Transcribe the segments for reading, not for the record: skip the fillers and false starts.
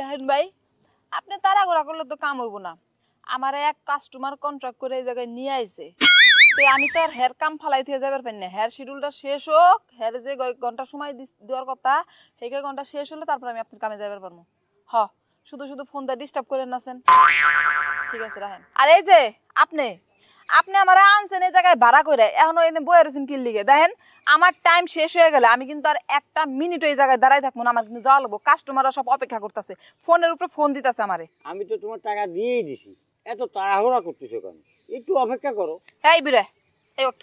দেখেন ভাই, আপনি তাড়াহুড়া করলে তো কাম হইব না। আমার এক কাস্টমার কন্ট্রাক্ট করে এই জায়গায় নিয়ে আইছে, তো আমি তো আর হের কাম ফালাই থিয়ে যাবার পারি না। হের শিডিউলটা শেষ হোক, হের যে ঘন্টা সময় দেওয়ার কথা সেই ঘন্টা শেষ হলে তারপর আমি আপনার কামে যাবার পারবো। হ, শুধু শুধু ফোন দিয়ে ডিস্টার্ব করেন নাছেন। ঠিক আছে রাখেন। আর এই যে আপনি আপনি আমার আনছেন এই জায়গায় ভাড়া করে, এখনো এনে বয়ে রয়েছেন কি লিগে? দেখেন আমার টাইম শেষ হয়ে গেলে আমি কিন্তু আর একটা মিনিট এই জায়গায় দাঁড়াই থাকবো না, আমার কিন্তু যাওয়া লাগবো। কাস্টমাররা সব অপেক্ষা করতেছে, ফোনের উপরে ফোন দিতেছে আমারে। আমি তো তোমার টাকা দিয়েই দিছি, এত তাড়াহুড়া করতেছো কেন? একটু অপেক্ষা করো। এই বিরে, এই ওঠ।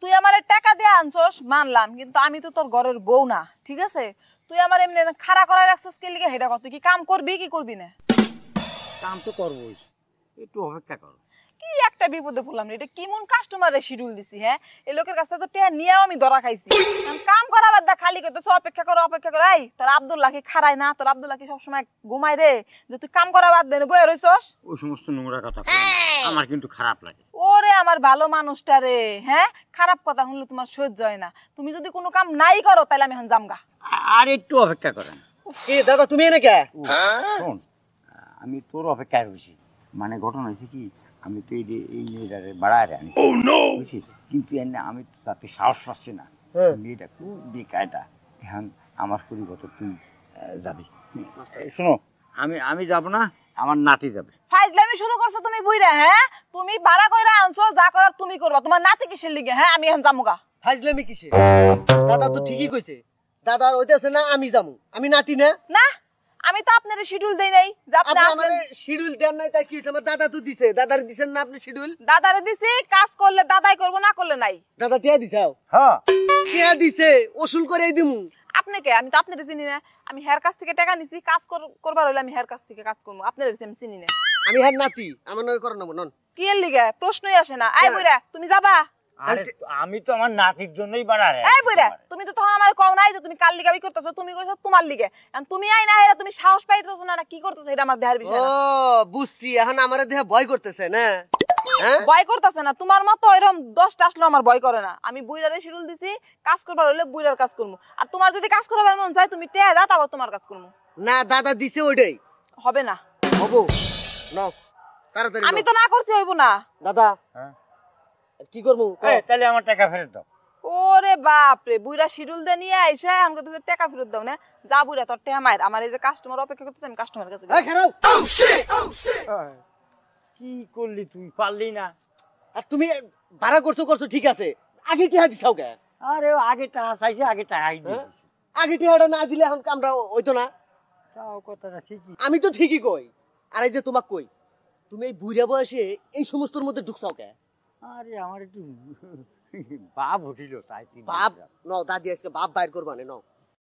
তুই আমার টাকা দিয়ে আনছস মানলাম, কিন্তু আমি তো তোর ঘরের বউ না, ঠিক আছে? তুই আমার এমনি খাড়া করায় রাখছস কে লিগে হেটা কর। তুই কি কাম করবি কি করবি না? কাম তো করবোই, একটু অপেক্ষা করো। কি একটা বিপদে পড়লাম রে, এটা কেমন কাস্টমারে শিডিউল দিছি? হ্যাঁ, এই লোকের কাছ থেকে তো টেয়া নিয়েও আমি ধরা খাইছি। কাম করা বাদ দা খালি কইতেছ অপেক্ষা করো অপেক্ষা করো। এই তোর আব্দুল্লাহ কি খারায় না? তোর আব্দুল্লাহ কি সবসময় ঘুমায় রে যে তুই কাম করা বাদ দে বয়ে রইছস? ওই সমস্ত নোংরা কথা আমার কিন্তু খারাপ লাগে। ওরে আমার ভালো মানুষটা রে, হ্যাঁ, খারাপ কথা শুনলে তোমার সহ্য হয় না। তুমি যদি কোনো কাম নাই করো তাহলে আমি এখন জামগা। আর একটু অপেক্ষা করেন। এ দাদা তুমি এনে কে? শোন, আমি তোর অপেক্ষায় রয়েছি। মানে ঘটনা হয়েছে কি, আমি তো এই মেয়েটারে বাড়ায় আনি, বুঝছিস? কিন্তু এনে আমি তো তাতে সাহস পাচ্ছি না। মেয়েটা খুব বেকায়দা। এখন আমার পরিবর্তে তুই যাবি। শোনো, আমি যাব না, আমার নাতি যাবে। ফাইজলামি শুরু করছো তুমি বুইরা? হ্যাঁ, তুমি ভাড়া কইরা আনছো, যা করার তুমি করবা। তোমার নাতি কিসের লিগে? হ্যাঁ, আমি এখন জামুগা। ফাইজলামি কিসে? দাদা তো ঠিকই কইছে, দাদা ওইতাছে না আমি যামু, আমি নাতি না। না, আমি তো আপনার শিডিউল দেই নাই যে আপনি আমারে শিডিউল দেন নাই, তাই কি হইছে? আমার দাদা তো দিছে, দাদারে দিছেন না আপনি শিডিউল? দাদারে দিছি, কাজ করলে দাদাই করবো, না করলে নাই। দাদা টিয়া দিছাও? হ্যাঁ, টিয়া দিছে, ওসুল করে দিমু। আপনাকে আমি তো আপনারে চিনি না। আমি হের কাছ থেকে টাকা নিছি, কাজ করবার হইলে আমি হের কাছ থেকে কাজ করবো। আপনারে আমি চিনি না। আমি হার নাতি, আমার নয় করো না নন। কি এর লিগে? প্রশ্নই আসে না। আই বুইরা, তুমি যাবা? আমি তো আমার নাতির জন্যই বাড়ায়। এই বুইরা, তুমি তো তখন আমার কও নাই যে তুমি কাল লিগাবি করতেছো, তুমি কইছো তোমার লিগে। এখন তুমি আই না হেরা তুমি সাহস পাইতেছো না, না কি করতেছো এটা আমার দেখার বিষয় ও না। বুঝছি, এখন আমারে দেহে ভয় করতেছে না? হ্যাঁ, ভয় করতেছে না। তোমার মতো এরকম 10টা আসলে আমার ভয় করে না। আমি বুইরারে শিডিউল দিছি, কাজ করবার হইলে বুইরার কাজ করবো। আর তোমার যদি কাজ করবার মন চায় তুমি টেয়া দাও, তারপর তোমার কাজ করবো। না দাদা দিছে ওইটাই হবে না। হবো নাও তাড়াতাড়ি। আমি তো না করছি, হইব না। দাদা কি করবো? তাহলে আমার টাকা ফেরত দাও। ওরে বাপ রে, বুইরা শিডিউল দিয়ে নিয়ে আইসা এখন কইতেছে টাকা ফেরত দাও না। যা বুইরা, তোর টেয়া মায়ের। আমার এই যে কাস্টমার অপেক্ষা করতেছে, আমি কাস্টমারের কাছে এই খারাপ কি করলি তুই? পারলি না? আর তুমি ভাড়া করছো ঠিক আছে, আগে টিহা দিছাও কে? আরে আগে টাকা চাইছে, আগে টাকাই দিয়েছি। আগে টিহাটা না দিলে এখন কামরা হইতো না। তাও কথাটা ঠিকই। আমি তো ঠিকই কই, আর এই যে তোমাক কই, তুমি এই বুড়া বয়সে এই সমস্তর মধ্যে ঢুকছাও কে? আরে আমার একটু বাপ উঠিল, তাই বাপ নাও, দাদি আজকে বাপ বাইর করবা না, নাও